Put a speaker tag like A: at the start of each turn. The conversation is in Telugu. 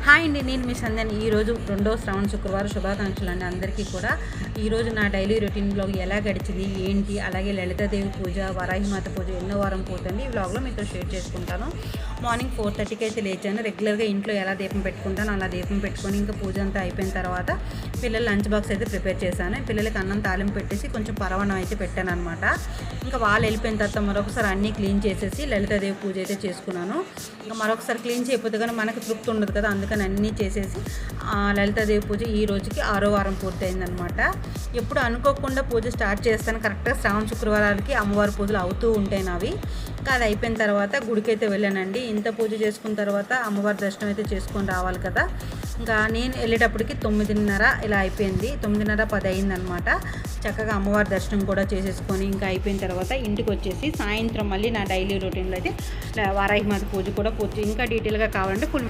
A: హాయ్ అండి, నేను మీ సంధ్యాని. ఈరోజు రెండో శ్రావణ శుక్రవారం శుభాకాంక్షలు అండి అందరికీ కూడా. ఈరోజు నా డైలీ రొటీన్ బ్లాగ్ ఎలా గడిచింది ఏంటి, అలాగే లలితాదేవి పూజ, వరాహిమాత పూజ ఎన్నో వారం పోతుంది ఈ బ్లాగ్లో మీతో షేర్ చేసుకుంటాను. మార్నింగ్ 4:30కి అయితే లేచాను. రెగ్యులర్గా ఇంట్లో ఎలా దీపం పెట్టుకుంటాను అలా దీపం పెట్టుకొని ఇంకా పూజ అంతా అయిపోయిన తర్వాత పిల్లల లంచ్ బాక్స్ అయితే ప్రిపేర్ చేశాను. పిల్లలకి అన్నం తాలింపు పెట్టేసి కొంచెం పరవణం అయితే పెట్టాను అనమాట. ఇంకా వాళ్ళు వెళ్ళిపోయిన తర్వాత మరొకసారి అన్నీ క్లీన్ చేసేసి లలితాదేవి పూజ అయితే చేసుకున్నాను. ఇంకా మరొకసారి క్లీన్ చేయకపోతే కానీ మనకు తృప్తి ఉండదు కదా, అందుకని అన్నీ చేసేసి లలితాదేవి పూజ ఈ రోజుకి 6వ వారం పూర్తయిందనమాట. ఎప్పుడు అనుకోకుండా పూజ స్టార్ట్ చేస్తాను. కరెక్ట్గా శ్రావణ శుక్రవారాలకి అమ్మవారి పూజలు అవుతూ ఉంటాయి నావి. ఇంకా అది అయిపోయిన తర్వాత గుడికి అయితే వెళ్ళానండి. ఇంత పూజ చేసుకున్న తర్వాత అమ్మవారి దర్శనం అయితే చేసుకొని రావాలి కదా. ఇంకా నేను వెళ్ళేటప్పటికి 9:30 ఇలా అయిపోయింది. 9:30, 10 అయిందనమాట. చక్కగా అమ్మవారి దర్శనం కూడా చేసేసుకొని ఇంకా అయిపోయిన తర్వాత ఇంటికి వచ్చేసి సాయంత్రం మళ్ళీ నా డైలీ రొటీన్లో అయితే వారాహిమాత పూజ కూడా పూర్తి. ఇంకా డీటెయిల్గా కావాలంటే ఫుల్